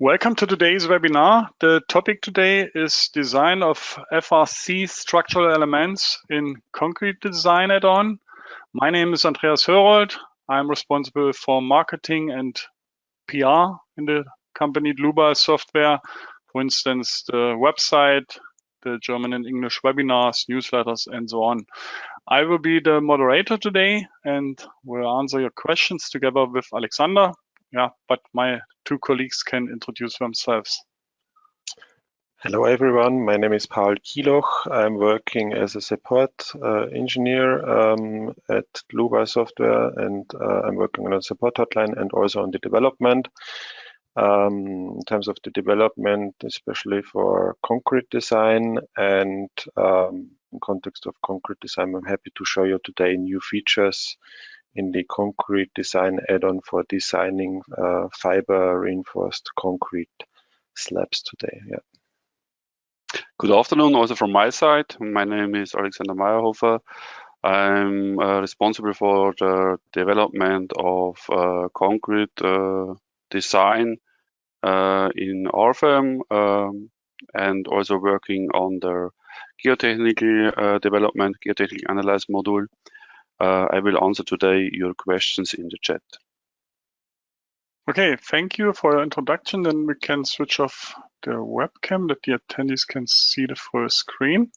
Welcome to today's webinar. The topic today is design of FRC structural elements in concrete design add-on. My name is Andreas Hörold. I'm responsible for marketing and PR in the company Dlubal Software. For instance, the website, the German and English webinars, newsletters, and so on. I will be the moderator today and will answer your questions together with Alexander. Yeah, but my two colleagues can introduce themselves. Hello everyone, my name is Paul Kieloch. I'm working as a support engineer at Dlubal Software, and I'm working on a support hotline and also on the development. In terms of the development, especially for concrete design, and in context of concrete design, I'm happy to show you today new features in the concrete design add-on for designing fiber reinforced concrete slabs today. Yeah. Good afternoon, also from my side. My name is Alexander Meyerhofer. I'm responsible for the development of concrete design in RFM and also working on the geotechnical development, geotechnical analysis module. I will answer today your questions in the chat. Okay, thank you for your introduction. Then we can switch off the webcam that the attendees can see the full screen.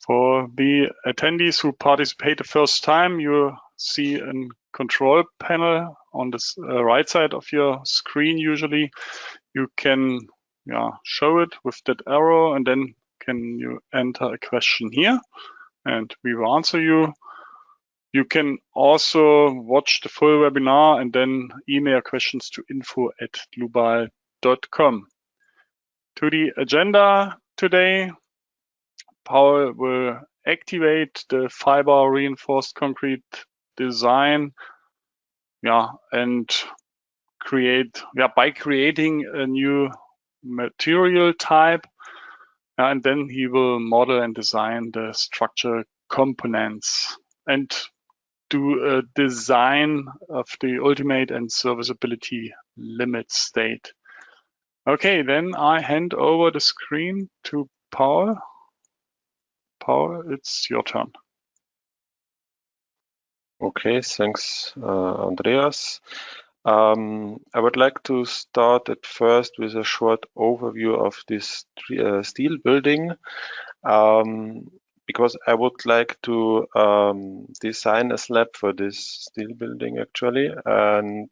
For the attendees who participate the first time, you see a control panel on the right side of your screen. Usually you can show it with that arrow, and then you enter a question here and we will answer you. You can also watch the full webinar and then email questions to info@dlubal.com. To the agenda today, Paul will activate the fiber reinforced concrete design, and by creating a new material type, and then he will model and design the structural components and do a design of the ultimate and serviceability limit state. Okay, then I hand over the screen to Paul. Paul, it's your turn. Okay, thanks, Andreas. I would like to start at first with a short overview of this steel building. Because I would like to design a slab for this steel building actually, and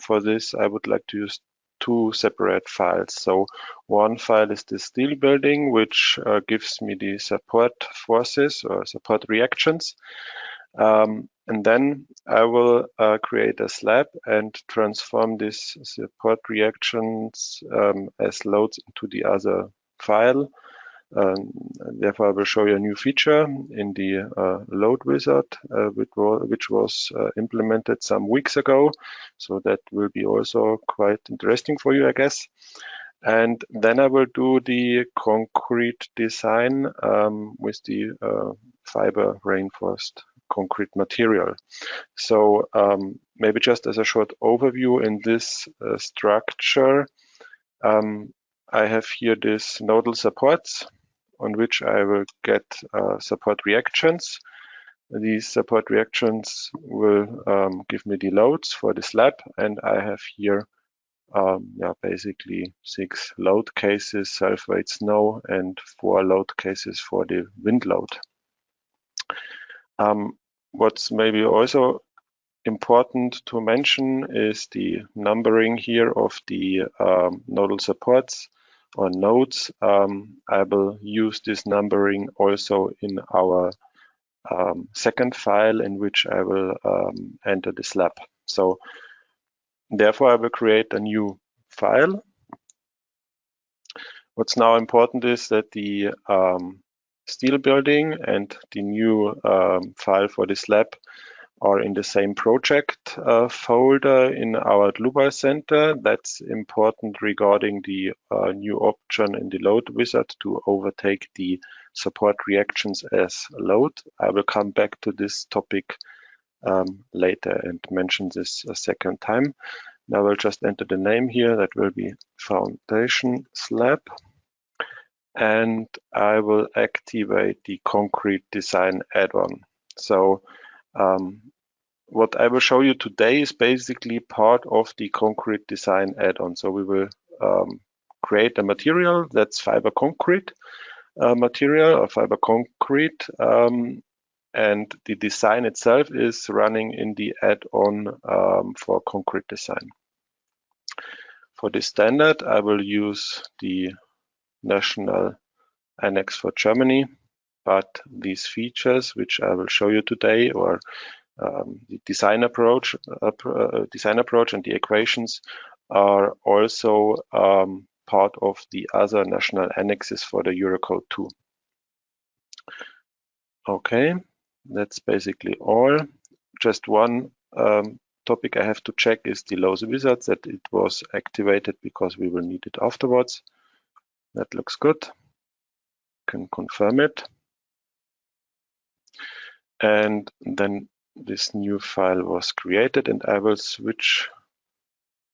for this I would like to use two separate files. So one file is the steel building, which gives me the support forces or support reactions, and then I will create a slab and transform these support reactions as loads into the other file. Therefore, I will show you a new feature in the load wizard, which was implemented some weeks ago. So that will be also quite interesting for you, I guess. And then I will do the concrete design with the fiber reinforced concrete material. So maybe just as a short overview in this structure, I have here these nodal supports on which I will get support reactions. These support reactions will give me the loads for the slab, and I have here basically 6 load cases, self-weight snow, and 4 load cases for the wind load. What's maybe also important to mention is the numbering here of the nodal supports or nodes. I will use this numbering also in our second file in which I will enter the slab. So therefore I will create a new file. What's now important is that the steel building and the new file for the slab are in the same project folder in our Dlubal Center. That's important regarding the new option in the load wizard to overtake the support reactions as load. I will come back to this topic later and mention this a second time. Now I'll just enter the name here. That will be foundation slab. And I will activate the concrete design add-on. So what I will show you today is basically part of the concrete design add-on. So we will create a material that's fiber concrete material or fiber concrete, and the design itself is running in the add-on for concrete design. For the standard, I will use the national annex for Germany, but these features, which I will show you today, or the design approach and the equations, are also part of the other national annexes for the Eurocode 2. Okay, that's basically all. Just one topic I have to check is the Lowe's wizards, that it was activated because we will need it afterwards. That looks good. Can confirm it. And then this new file was created, and I will switch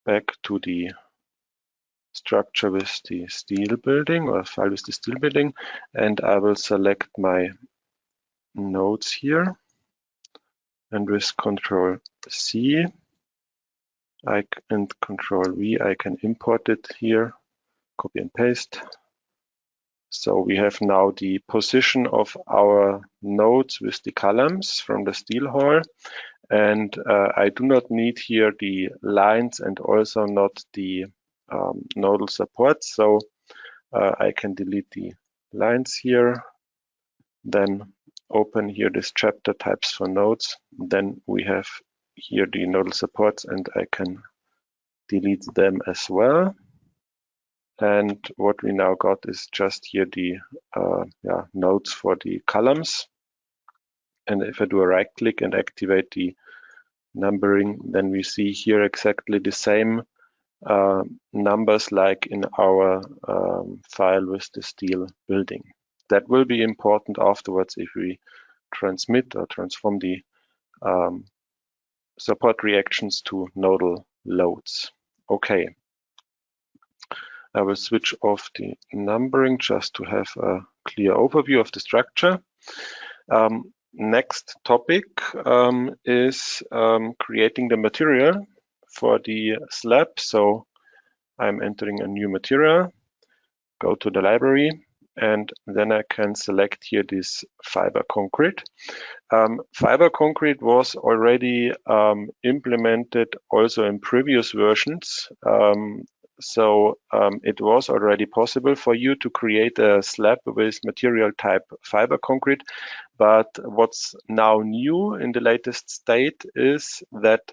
back to the structure with the steel building, or file with the steel building, and I will select my nodes here, and with Control C and Control V I can import it here, copy and paste. So we have now the position of our nodes with the columns from the steel hall, and I do not need here the lines and also not the nodal supports. So I can delete the lines here, then open here this chapter types for nodes. Then we have here the nodal supports, and I can delete them as well. And what we now got is just here the nodes for the columns. And if I do a right click and activate the numbering, then we see here exactly the same numbers like in our file with the steel building. That will be important afterwards if we transmit or transform the support reactions to nodal loads. Okay. I will switch off the numbering just to have a clear overview of the structure. Next topic is creating the material for the slab. So I'm entering a new material, go to the library, and then I can select here this fiber concrete. Fiber concrete was already implemented also in previous versions. So it was already possible for you to create a slab with material type fiber concrete. But what's now new in the latest state is that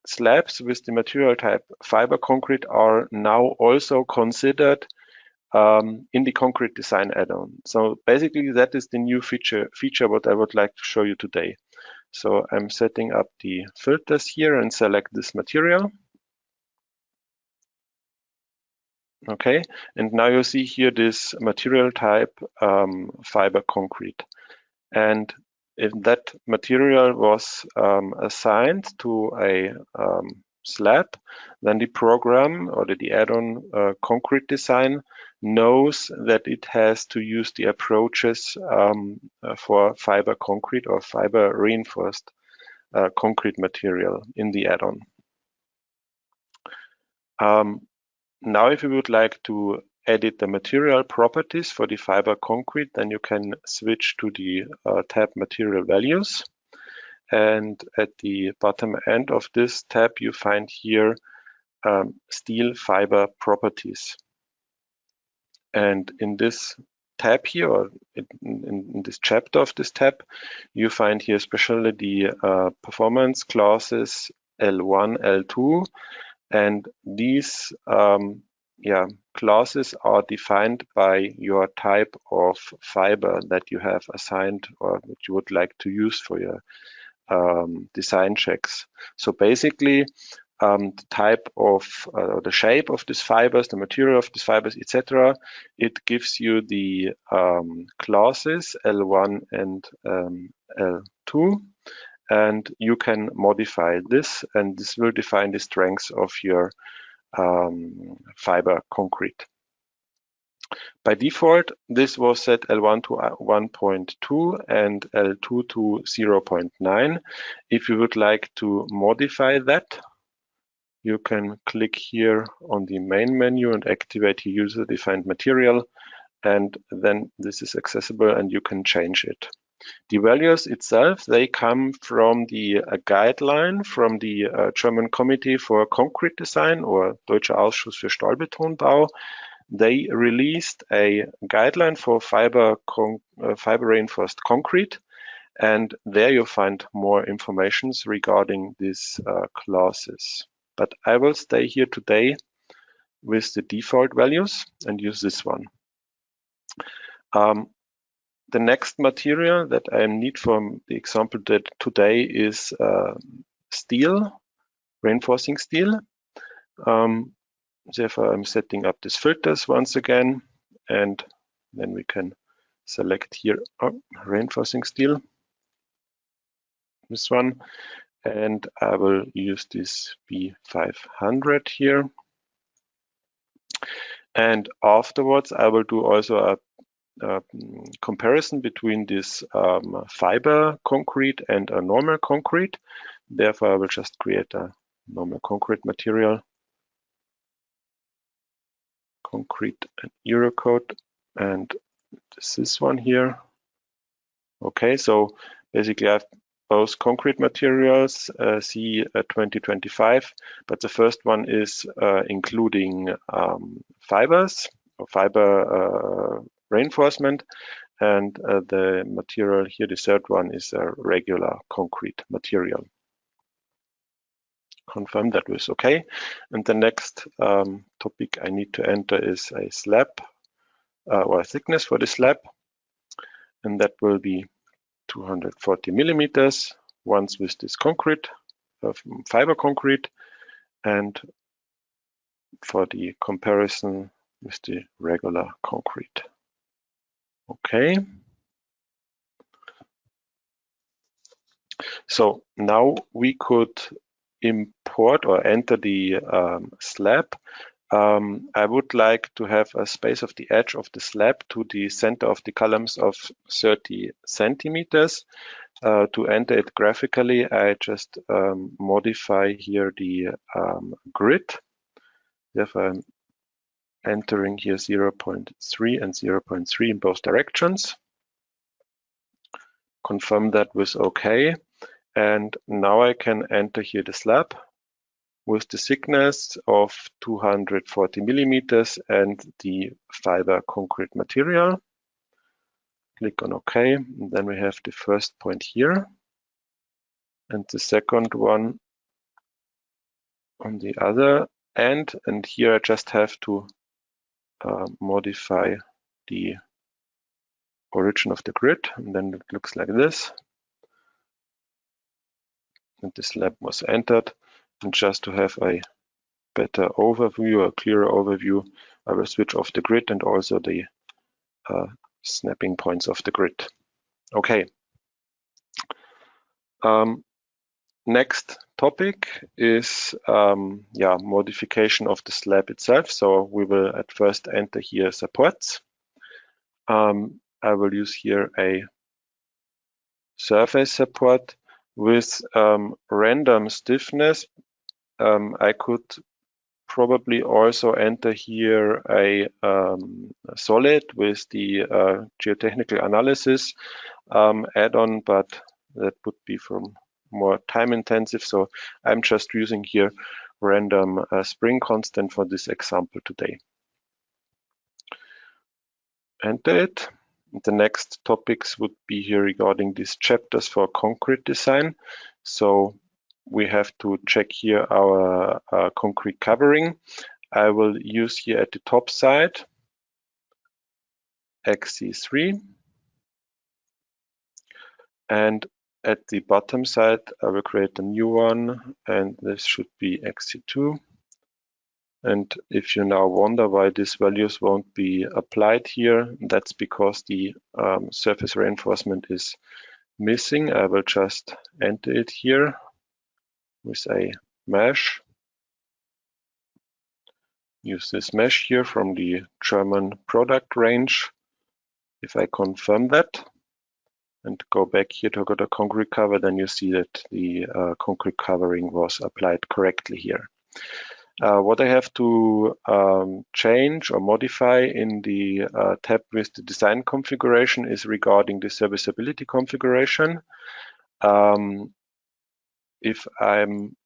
slabs with the material type fiber concrete are now also considered in the concrete design add-on. So basically that is the new feature what I would like to show you today. So I'm setting up the filters here and select this material. Okay, and now you see here this material type fiber concrete. And if that material was assigned to a slab, then the program or the add-on concrete design knows that it has to use the approaches for fiber concrete or fiber reinforced concrete material in the add-on. Now, if you would like to edit the material properties for the fiber concrete, then you can switch to the tab Material Values. And at the bottom end of this tab, you find here Steel Fiber Properties. And in this tab here, or in this chapter of this tab, you find here especially the performance clauses L1, L2, and these clauses are defined by your type of fiber that you have assigned or that you would like to use for your design checks. So basically, the type of or the shape of these fibers, the material of these fibers, etc., it gives you the clauses L1 and L2. and you can modify this, and this will define the strengths of your fiber concrete. By default, this was set L1 to 1.2 and L2 to 0.9. If you would like to modify that, you can click here on the main menu and activate the user-defined material, and then this is accessible and you can change it. The values itself, they come from the guideline from the German Committee for Concrete Design, or Deutscher Ausschuss für Stahlbetonbau. They released a guideline for fiber reinforced concrete, and there you find more information regarding these clauses. But I will stay here today with the default values and use this one. The next material that I need from the example that today is steel, reinforcing steel. Therefore, I'm setting up these filters once again, and then we can select here reinforcing steel, this one, and I will use this B500 here. And afterwards, I will do also a comparison between this fiber concrete and a normal concrete. Therefore, I will just create a normal concrete material. Concrete and Eurocode, and this is one here. Okay, so basically I have both concrete materials, C2025, but the first one is including fibers or fiber reinforcement, and the material here, the third one, is a regular concrete material. Confirm that was okay. And the next topic I need to enter is a slab or a thickness for the slab, and that will be 240 millimeters, once with this concrete, fiber concrete, and for the comparison with the regular concrete. Okay. So now we could import or enter the slab. I would like to have a space of the edge of the slab to the center of the columns of 30 centimeters. To enter it graphically, I just modify here the grid. Therefore, I'm entering here 0.3 and 0.3 in both directions. Confirm that was okay. And now I can enter here the slab with the thickness of 240 millimeters and the fiber concrete material. Click on OK. And then we have the first point here and the second one on the other end. And here I just have to modify the origin of the grid. And then it looks like this. And the slab was entered. And just to have a better overview, a clearer overview, I will switch off the grid and also the snapping points of the grid. Okay. Next topic is modification of the slab itself. So we will at first enter here supports. I will use here a surface support with random stiffness. I could probably also enter here a solid with the geotechnical analysis add-on, but that would be from more time intensive. So I'm just using here random spring constant for this example today. Enter it. The next topics would be here regarding these chapters for concrete design. So we have to check here our concrete covering. I will use here at the top side XC3, and at the bottom side I will create a new one, and this should be XC2. And if you now wonder why these values won't be applied here, that's because the surface reinforcement is missing, I will just enter it here with a mesh. Use this mesh here from the German product range. If I confirm that and go back here to the concrete cover, then you see that the concrete covering was applied correctly here. What I have to change or modify in the tab with the design configuration is regarding the serviceability configuration. If I'm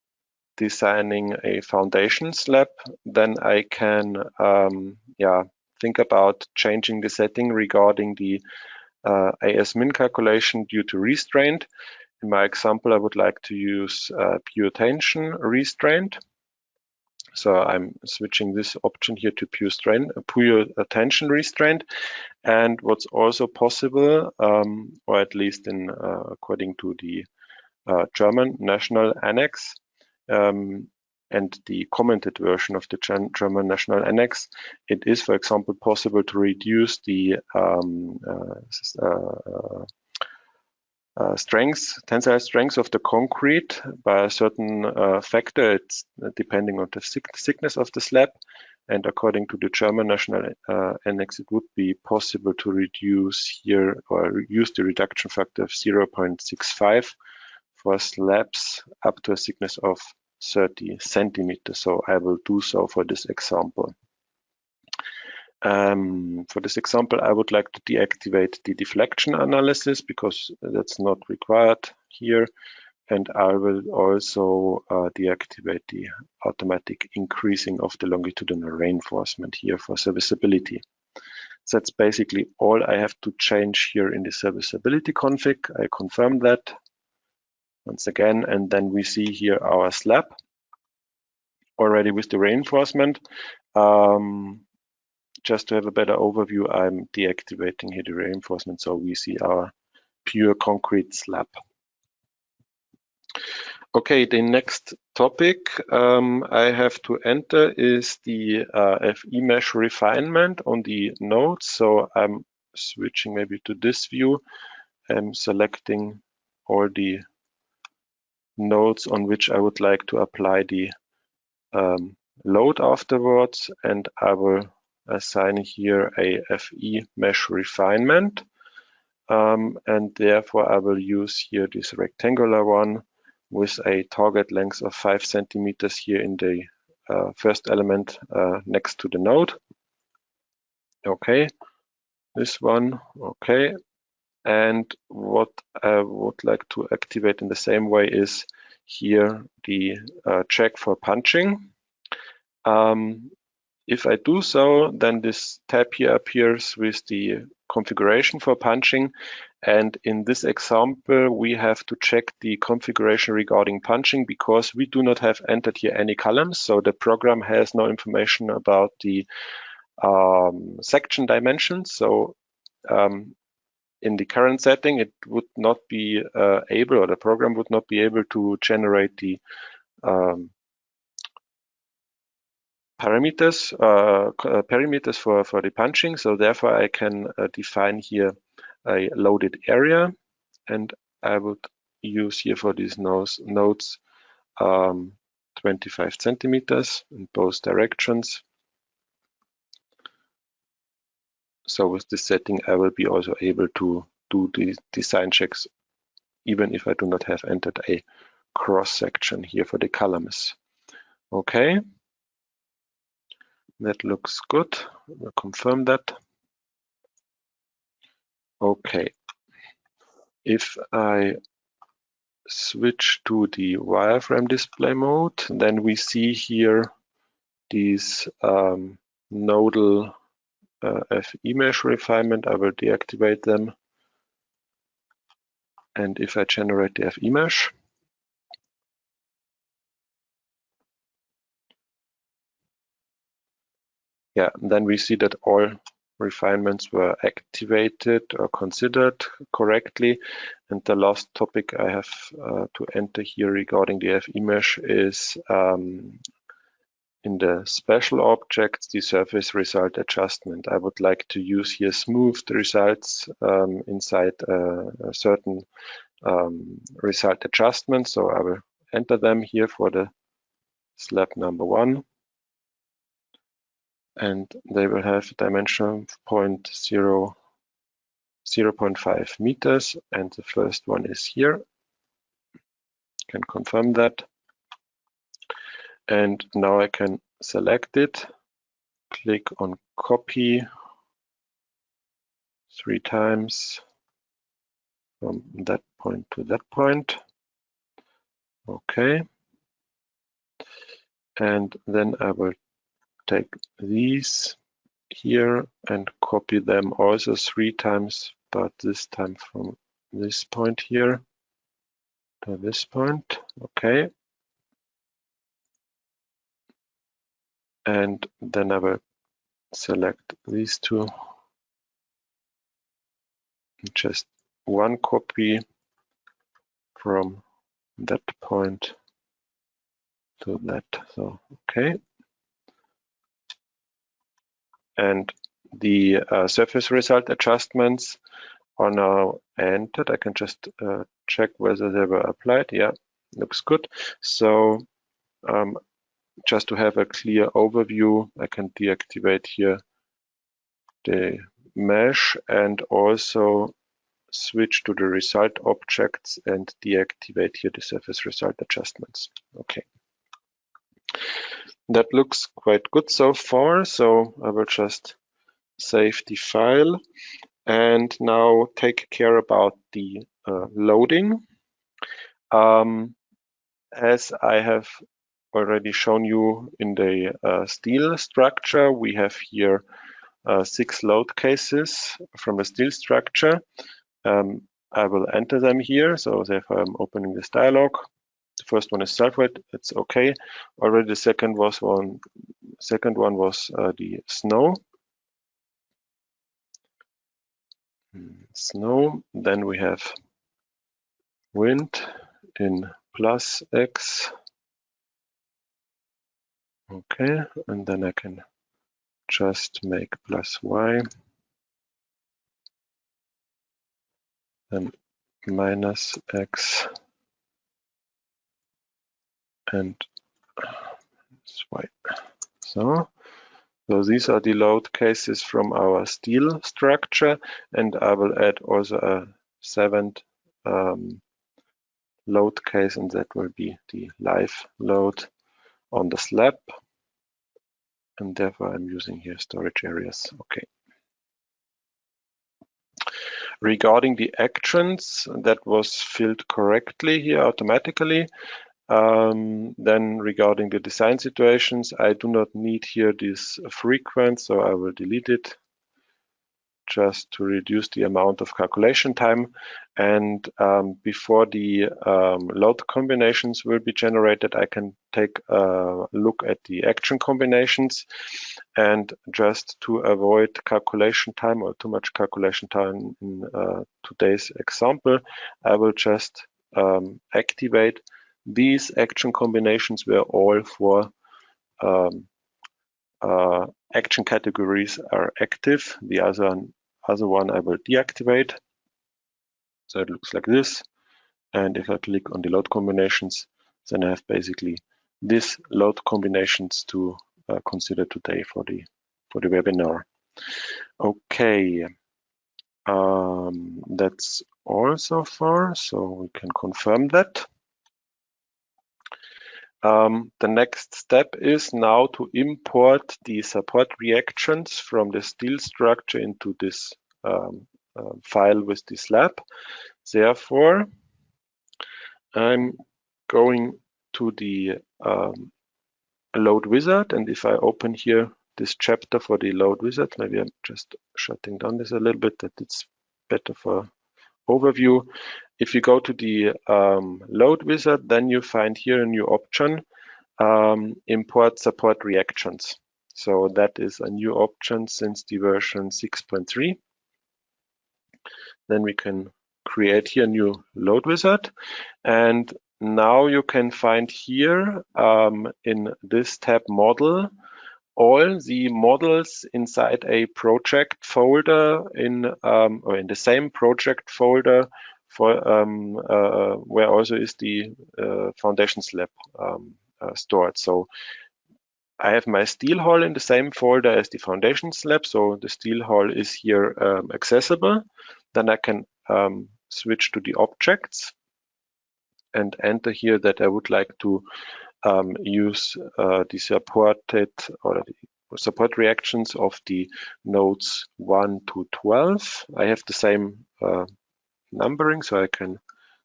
designing a foundation slab, then I can think about changing the setting regarding the AS-min calculation due to restraint. In my example, I would like to use pure tension restraint. So I'm switching this option here to pure tension restraint. And what's also possible, or at least in according to the German National Annex and the commented version of the German National Annex, it is, for example, possible to reduce the tensile strength of the concrete by a certain factor. It's depending on the thickness of the slab, and according to the German National Annex, it would be possible to reduce here or use the reduction factor of 0.65 for slabs up to a thickness of 30 centimeters. So I will do so for this example. For this example, I would like to deactivate the deflection analysis because that's not required here. And I will also deactivate the automatic increasing of the longitudinal reinforcement here for serviceability. So that's basically all I have to change here in the serviceability config. I confirm that once again, and then we see here our slab already with the reinforcement. Just to have a better overview, I'm deactivating here the reinforcement, so we see our pure concrete slab. Okay, the next topic I have to enter is the FE mesh refinement on the nodes. So I'm switching maybe to this view. I'm selecting all the nodes on which I would like to apply the load afterwards, and I will assign here a FE mesh refinement, and therefore I will use here this rectangular one with a target length of 5 centimeters here in the first element next to the node. Okay, this one, okay. And what I would like to activate in the same way is here the check for punching. If I do so, then this tab here appears with the configuration for punching. And in this example, we have to check the configuration regarding punching because we do not have entered here any columns. So the program has no information about the section dimensions. So in the current setting, it would not be able, or the program would not be able to generate the perimeters for the punching. So therefore I can define here a loaded area, and I would use here for these nodes 25 centimeters in both directions. So with this setting, I will be also able to do the design checks, even if I do not have entered a cross section here for the columns. Okay, that looks good. We'll confirm that. Okay, if I switch to the wireframe display mode, then we see here these nodal FE mesh refinement. I will deactivate them. And if I generate the FE mesh, then we see that all refinements were activated or considered correctly. And the last topic I have to enter here regarding the FE mesh is in the special objects, the surface result adjustment. I would like to use here smoothed results inside a certain result adjustment. So I will enter them here for the slab number 1. And they will have dimension 0.5 meters. And the first one is here. Can confirm that. And now I can select it, click on copy 3 times from that point to that point. Okay. And then I will take these here and copy them also 3 times, but this time from this point here to this point. Okay. And then I will select these 2. Just 1 copy from that point to that. So, okay. And the surface result adjustments are now entered. I can just check whether they were applied. Yeah, looks good. So just to have a clear overview, I can deactivate here the mesh and also switch to the result objects and deactivate here the surface result adjustments. Okay. That looks quite good so far. So I will just save the file and now take care about the loading. As I have already shown you in the steel structure, we have here 6 load cases from a steel structure. I will enter them here. So therefore I'm opening this dialog. The first one is sulfate, it's okay. Already the second one was the snow. Snow. Then we have wind in plus X. Okay, and then I can just make plus Y. Then minus X. And Y. So these are the load cases from our steel structure, and I will add also a 7th load case, and that will be the live load on the slab, and therefore I'm using here storage areas. Okay. Regarding the actions, that was filled correctly here automatically. Then regarding the design situations, I do not need here this frequent, so I will delete it just to reduce the amount of calculation time. And before the load combinations will be generated, I can take a look at the action combinations. And just to avoid calculation time or too much calculation time in today's example, I will just activate these action combinations where all 4 action categories are active. The other one I will deactivate. So it looks like this. And if I click on the load combinations, then I have basically these load combinations to consider today for the webinar. Okay, that's all so far. So we can confirm that. The next step is now to import the support reactions from the steel structure into this file with the slab. Therefore, I'm going to the load wizard, and if I open here this chapter for the load wizard, maybe I'm just shutting down this a little bit, that it's better for overview. If you go to the load wizard, then you find here a new option, import support reactions. So that is a new option since the version 6.3. Then we can create here a new load wizard, and now you can find here in this tab Model all the models inside a project folder or in the same project folder for where also is the foundation slab stored. So I have my steel hull in the same folder as the foundation slab, so the steel hull is here accessible. Then I can switch to the objects and enter here that I would like to use the supported or the support reactions of the nodes 1 to 12. I have the same numbering, so I can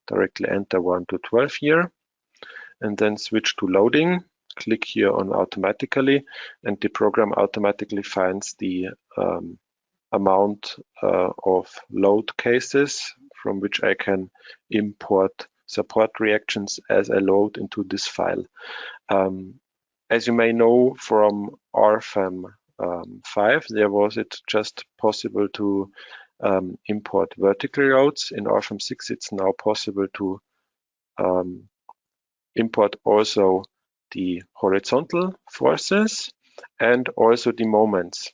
directly enter 1 to 12 here, and then switch to loading. Click here on automatically, and the program automatically finds the amount of load cases from which I can import support reactions as a load into this file. As you may know from RFEM 5, there was it just possible to import vertical loads. In RFEM 6, it's now possible to import also the horizontal forces and also the moments.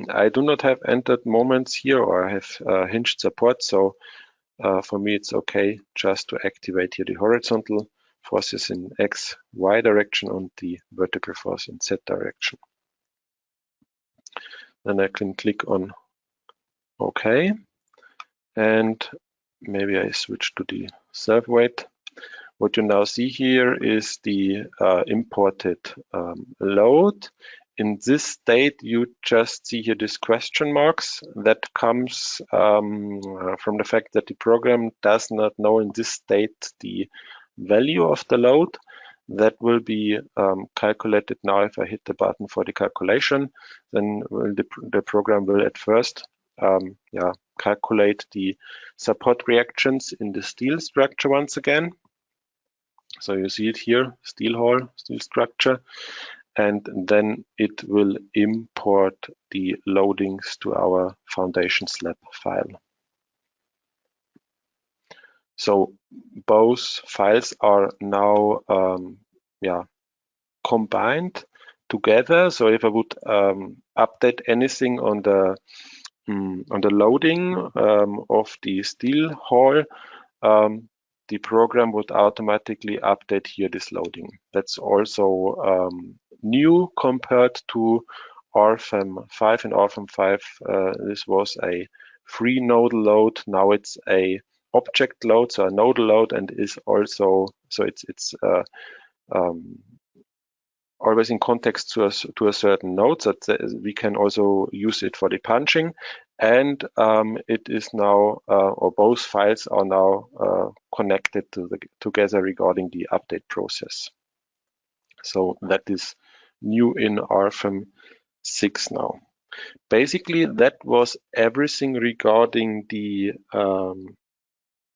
I do not have entered moments here, or I have hinged support, so for me it's okay just to activate here the horizontal forces in X, Y direction and the vertical force in Z direction. Then I can click on OK, and maybe I switch to the self-weight. What you now see here is the imported load. In this state, you just see here these question marks. That comes from the fact that the program does not know in this state the value of the load. That will be calculated now. If I hit the button for the calculation, then the program will at first calculate the support reactions in the steel structure once again. So you see it here, steel hull, steel structure, and then it will import the loadings to our foundation slab file. So both files are now combined together. So if I would update anything on the loading of the steel hull, the program would automatically update here this loading. That's also new compared to RFEM 5. In RFEM 5, this was a free nodal load. Now it's a object load, so a nodal load, and is also it's always in context to a certain node, so that we can also use it for the punching. And it is now, or both files are now connected together regarding the update process. So that is new in RFEM 6 now. Basically, that was everything regarding the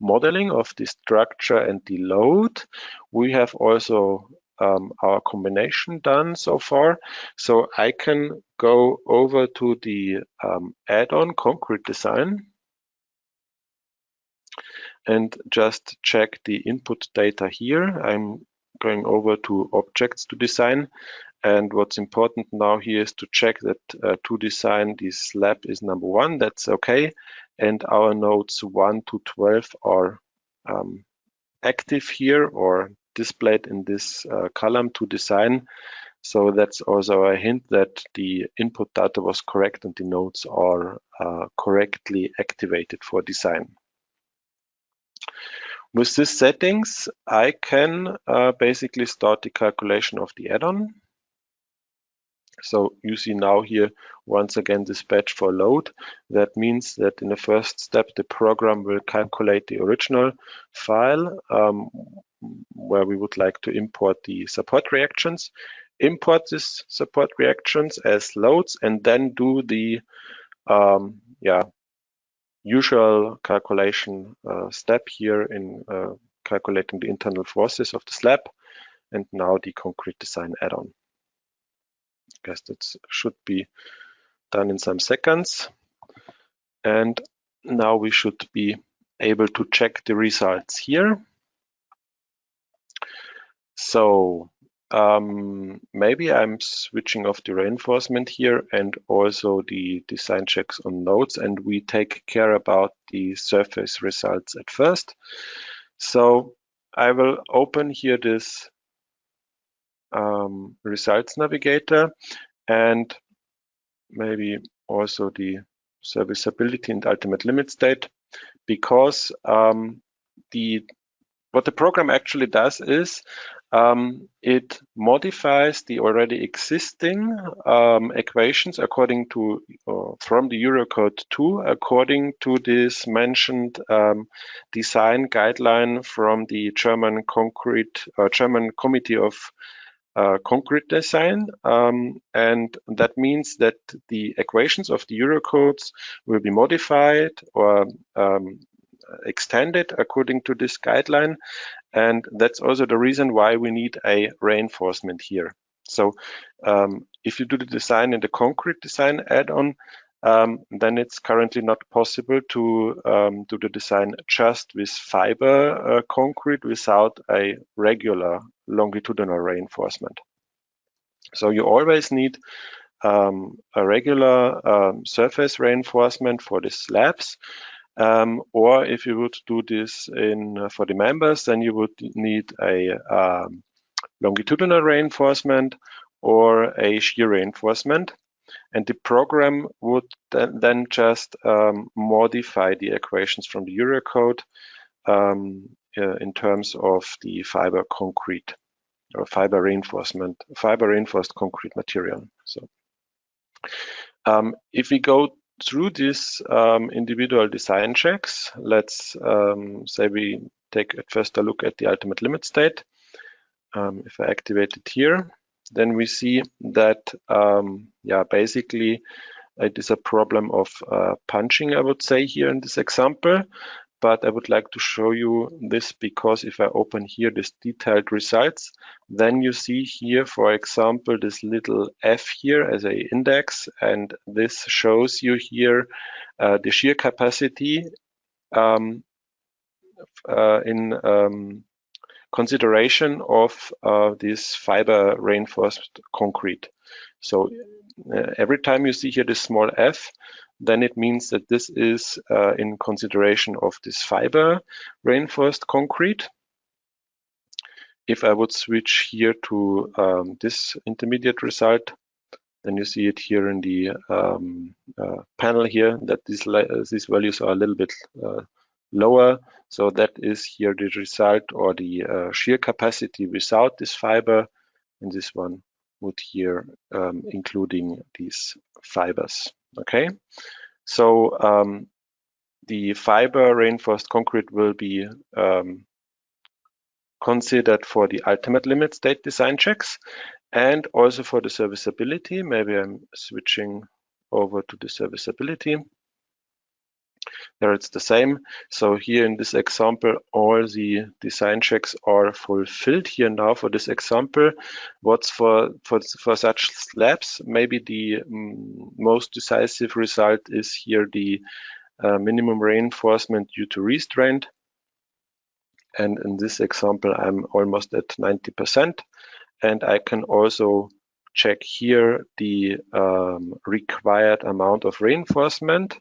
modeling of the structure and the load. We have also our combination done so far. So I can go over to the add-on concrete design and just check the input data here. I'm going over to objects to design. And what's important now here is to check that to design the slab is number 1, that's okay. And our nodes 1 to 12 are active here or displayed in this column to design. So that's also a hint that the input data was correct and the nodes are correctly activated for design. With these settings, I can basically start the calculation of the add-on. So you see now here, once again, dispatch for load. That means that in the first step, the program will calculate the original file where we would like to import the support reactions, import these support reactions as loads, and then do the usual calculation step here in calculating the internal forces of the slab, and now the concrete design add-on. I guess that should be done in some seconds. And now we should be able to check the results here. So maybe I'm switching off the reinforcement here and also the design checks on nodes, and we take care about the surface results at first. So I will open here this results navigator and maybe also the serviceability and ultimate limit state, because what the program actually does is it modifies the already existing equations according to from the Eurocode 2 according to this mentioned design guideline from the German Committee of Concrete Design, and that means that the equations of the Eurocodes will be modified or extended according to this guideline, and that's also the reason why we need a reinforcement here. So if you do the design in the concrete design add-on, then it's currently not possible to do the design just with fiber concrete without a regular longitudinal reinforcement. So you always need a regular surface reinforcement for the slabs, or if you would do this for the members, then you would need a longitudinal reinforcement or a shear reinforcement. And the program would then just modify the equations from the Eurocode in terms of the fiber concrete or fiber reinforced concrete material. So if we go through these individual design checks, let's say we take at first a look at the ultimate limit state. If I activate it here, then we see that basically it is a problem of punching, I would say, here in this example. But I would like to show you this because if I open here this detailed results, then you see here, for example, this little f here as an index, and this shows you here the shear capacity in consideration of this fiber reinforced concrete. So every time you see here this small f, then it means that this is in consideration of this fiber reinforced concrete. If I would switch here to this intermediate result, then you see it here in the panel here that these values are a little bit lower. So that is here the result or the shear capacity without this fiber, and this one would here including these fibers. Okay, so the fiber reinforced concrete will be considered for the ultimate limit state design checks and also for the serviceability. Maybe I'm switching over to the serviceability. There it's the same. So here in this example, all the design checks are fulfilled here now for this example. What's for such slabs, maybe the most decisive result is here the minimum reinforcement due to restraint. And in this example, I'm almost at 90%. And I can also check here the required amount of reinforcement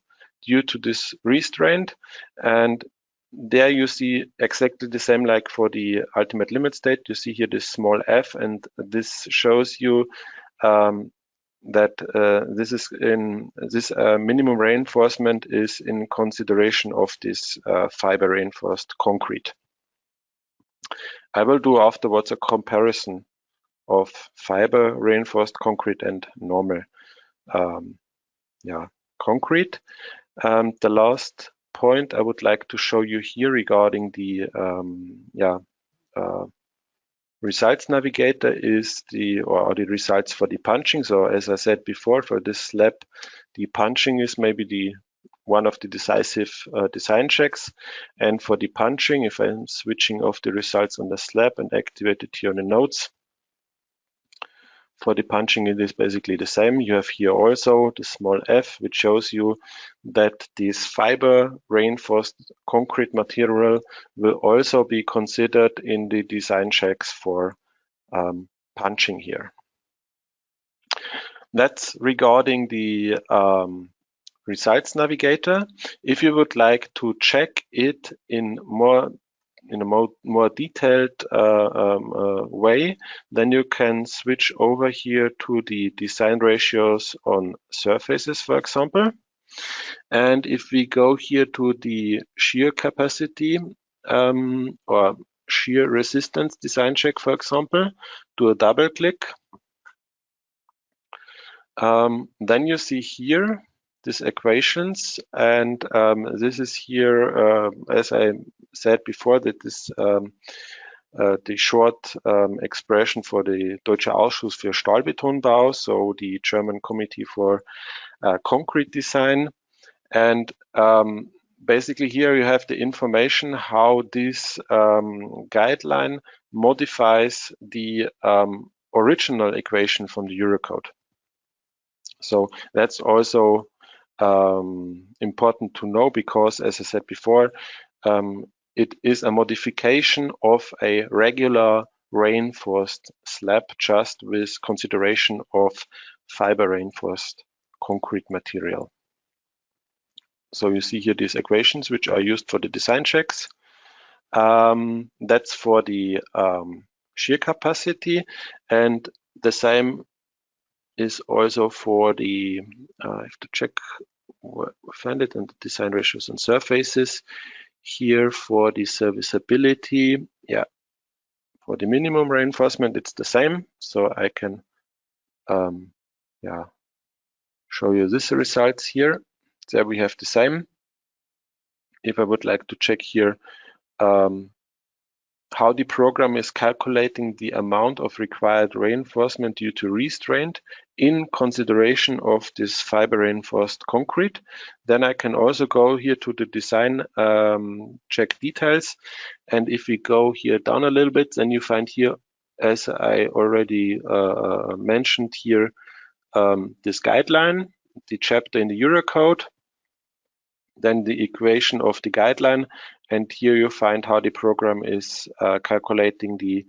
due to this restraint, and there you see exactly the same like for the ultimate limit state. You see here this small f, and this shows you that this is in this minimum reinforcement is in consideration of this fiber reinforced concrete. I will do afterwards a comparison of fiber reinforced concrete and normal concrete. The last point I would like to show you here regarding the results navigator is the results for the punching. So as I said before, for this slab, the punching is maybe one of the decisive design checks. And for the punching, if I'm switching off the results on the slab and activate it here on the nodes, for the punching, it is basically the same. You have here also the small f, which shows you that this fiber reinforced concrete material will also be considered in the design checks for punching here. That's regarding the results navigator. If you would like to check it in a more detailed way, then you can switch over here to the design ratios on surfaces, for example. And if we go here to the shear capacity or shear resistance design check, for example, do a double click. Then you see here these equations, and this is here, as I said before, that is the short expression for the Deutscher Ausschuss für Stahlbetonbau, so the German Committee for Concrete Design. And basically here you have the information how this guideline modifies the original equation from the Eurocode. So that's also important to know, because, as I said before, it is a modification of a regular reinforced slab, just with consideration of fiber reinforced concrete material. So you see here these equations which are used for the design checks. That's for the shear capacity, and the same is also for the, I have to check where we find it in the design ratios and surfaces. Here for the serviceability, yeah, for the minimum reinforcement, it's the same. So I can, yeah, show you these results here. There we have the same. If I would like to check here how the program is calculating the amount of required reinforcement due to restraint in consideration of this fiber reinforced concrete, then I can also go here to the design check details. And if we go here down a little bit, then you find here, as I already mentioned here, this guideline, the chapter in the Eurocode, then the equation of the guideline, and here you find how the program is calculating the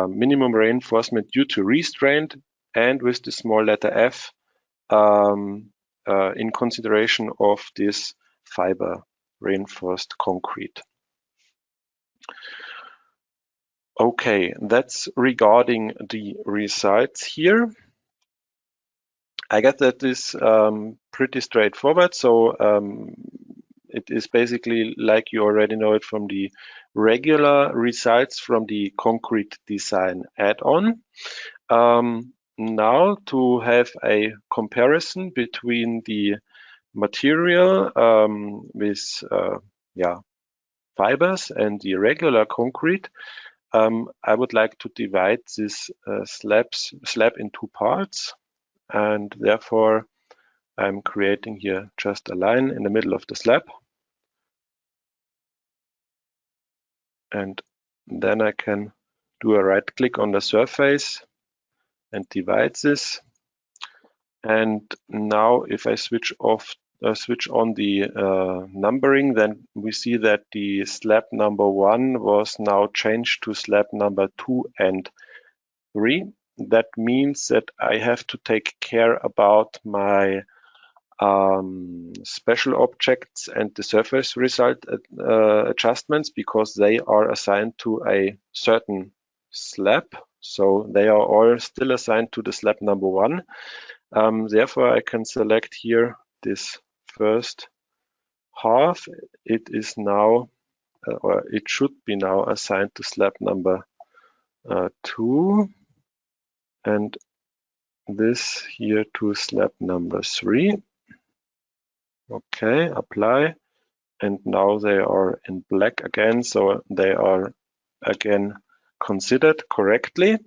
minimum reinforcement due to restraint, and with the small letter f in consideration of this fiber reinforced concrete. Okay, that's regarding the results here. I guess that is pretty straightforward. So it is basically like you already know it from the regular results from the concrete design add-on. Now to have a comparison between the material with fibers and the regular concrete, I would like to divide this slab in two parts. And therefore, I'm creating here just a line in the middle of the slab. And then I can do a right click on the surface and divide this. And now if I switch on the numbering, then we see that the slab number 1 was now changed to slab number 2 and 3. That means that I have to take care about my special objects and the surface result adjustments, because they are assigned to a certain slab. So they are all still assigned to the slab number 1. Therefore, I can select here this first half. It is now, or it should be now assigned to slab number 2. And this here to slab number 3. Okay, apply. And now they are in black again, so they are again considered correctly.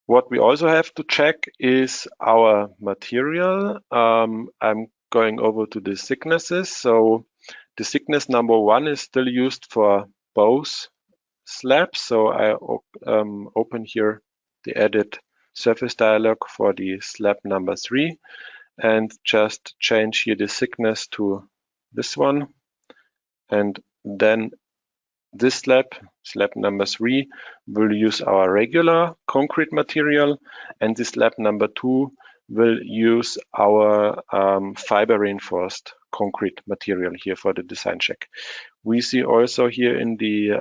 What we also have to check is our material. I'm going over to the thicknesses. So the thickness number 1 is still used for both slabs. So I open here the edit surface dialog for the slab number 3 and just change here the thickness to this one. And then this slab number 3, will use our regular concrete material, and this slab number 2 will use our fiber reinforced concrete material here for the design check. We see also here in the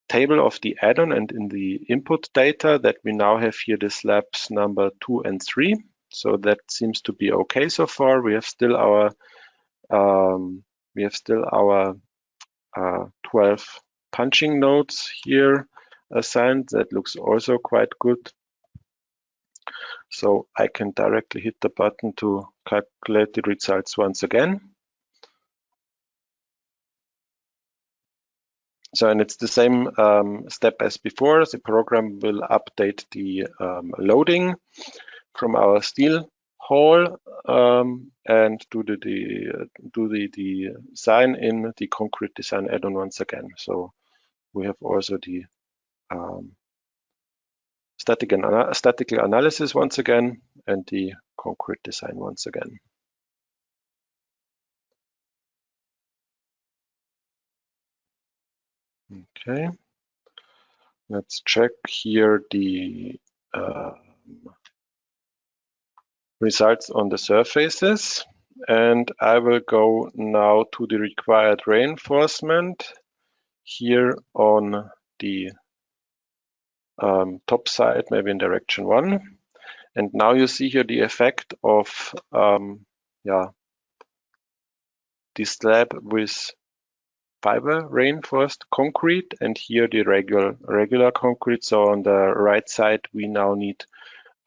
table of the add-on and in the input data that we now have here the slabs number 2 and 3. So that seems to be okay so far. We have still our 12 punching nodes here assigned. That looks also quite good. So I can directly hit the button to calculate the results once again. So, and it's the same step as before. The program will update the loading from our steel hole and do the design in the concrete design add-on once again. So we have also the statical analysis once again and the concrete design once again. Okay, let's check here the results on the surfaces, and I will go now to the required reinforcement here on the top side, maybe in direction 1. And now you see here the effect of the slab with fiber reinforced concrete, and here the regular concrete. So on the right side we now need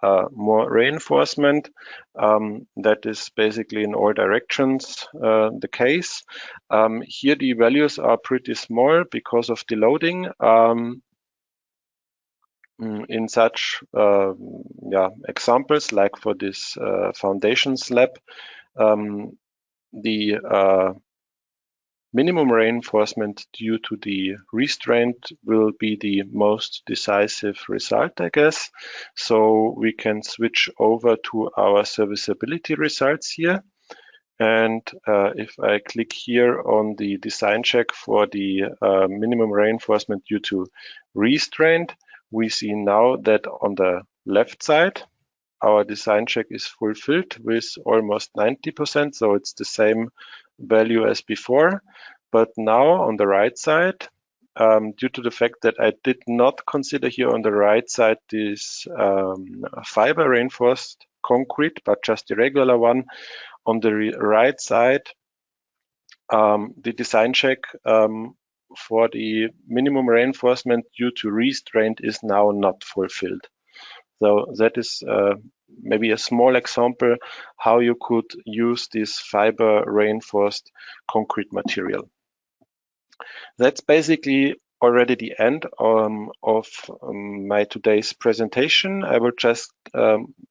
more reinforcement. That is basically in all directions the case. Here the values are pretty small because of the loading. In such examples, like for this foundation slab, the minimum reinforcement due to the restraint will be the most decisive result, I guess. So we can switch over to our serviceability results here. And if I click here on the design check for the minimum reinforcement due to restraint, we see now that on the left side, our design check is fulfilled with almost 90%. So it's the same value as before. But now on the right side, due to the fact that I did not consider here on the right side this fiber reinforced concrete, but just the regular one, on the right side, the design check for the minimum reinforcement due to restraint is now not fulfilled. So that is maybe a small example how you could use this fiber reinforced concrete material. That's basically already the end of my today's presentation. I will just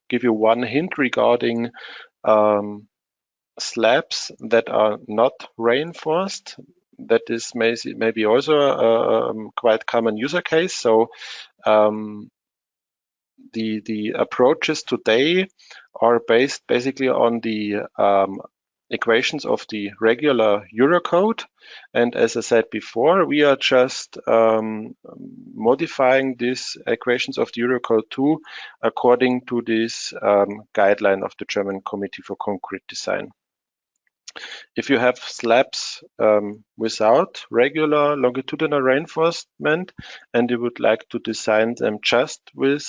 give you one hint regarding slabs that are not reinforced. That is maybe also a quite common user case. So the approaches today are based basically on the equations of the regular Eurocode. And as I said before, we are just modifying these equations of the Eurocode 2 according to this guideline of the German Committee for Concrete Design. If you have slabs without regular longitudinal reinforcement and you would like to design them just with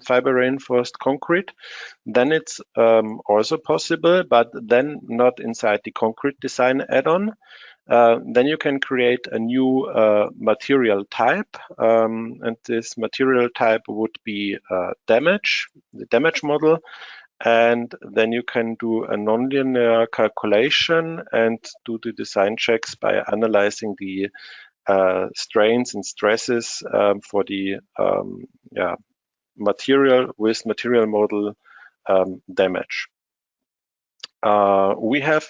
fiber reinforced concrete, then it's also possible, but then not inside the concrete design add-on. Then you can create a new material type, and this material type would be damage, the damage model. And then you can do a nonlinear calculation and do the design checks by analyzing the strains and stresses for the material with material model damage. We have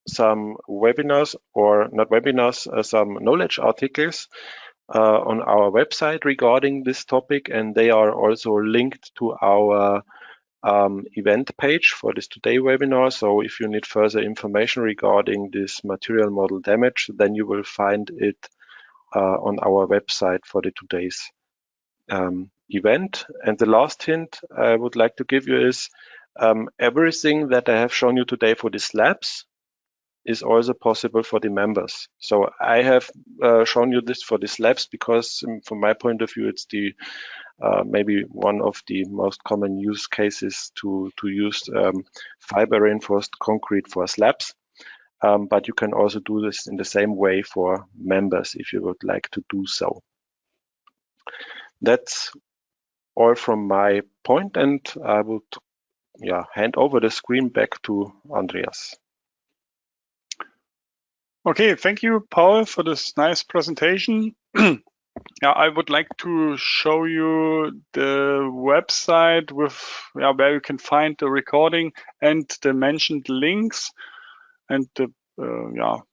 some webinars, or not webinars, some knowledge articles on our website regarding this topic, and they are also linked to our event page for this today webinar. So if you need further information regarding this material model damage, then you will find it on our website for the today's event. And the last hint I would like to give you is everything that I have shown you today for these labs is also possible for the members. So I have shown you this for these labs because from my point of view, it's the maybe one of the most common use cases to use fiber reinforced concrete for slabs. But you can also do this in the same way for members if you would like to do so. That's all from my point, and I would hand over the screen back to Andreas. Okay, thank you, Paul, for this nice presentation. I would like to show you the website with where you can find the recording and the mentioned links and the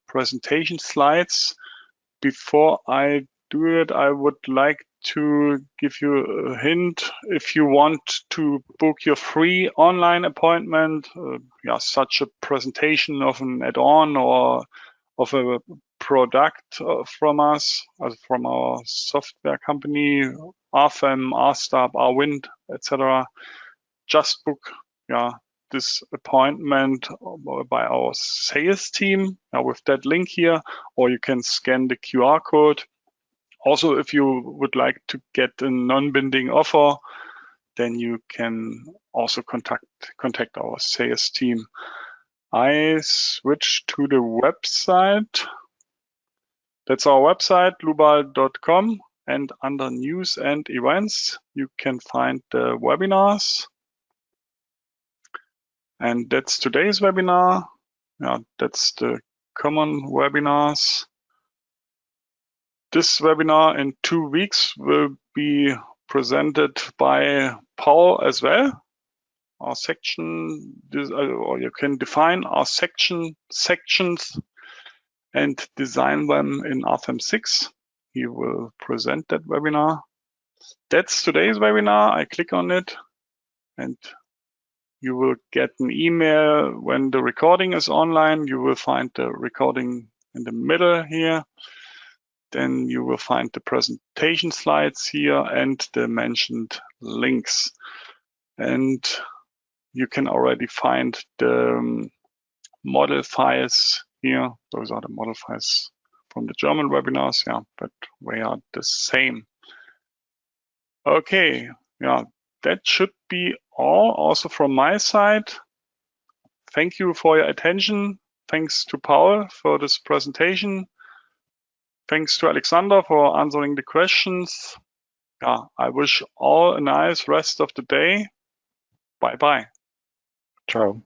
presentation slides. Before I do it, I would like to give you a hint. If you want to book your free online appointment, such a presentation of an add-on or of a product from us, from our software company, RFM, RStab, RWind, etc. Just book this appointment by our sales team with that link here, or you can scan the QR code. Also, if you would like to get a non-binding offer, then you can also contact our sales team. I switch to the website. That's our website, dlubal.com, and under news and events, you can find the webinars. And that's today's webinar. That's the common webinars. This webinar in 2 weeks will be presented by Paul as well. Our section, or you can define our sections and design them in RFM6. He will present that webinar. That's today's webinar. I click on it and you will get an email when the recording is online. You will find the recording in the middle here. Then you will find the presentation slides here and the mentioned links. And you can already find the model files here. Those are the model files from the German webinars, but we are the same. Okay, that should be all also from my side. Thank you for your attention. Thanks to Paul for this presentation. Thanks to Alexander for answering the questions. I wish all a nice rest of the day. Bye-bye. Ciao.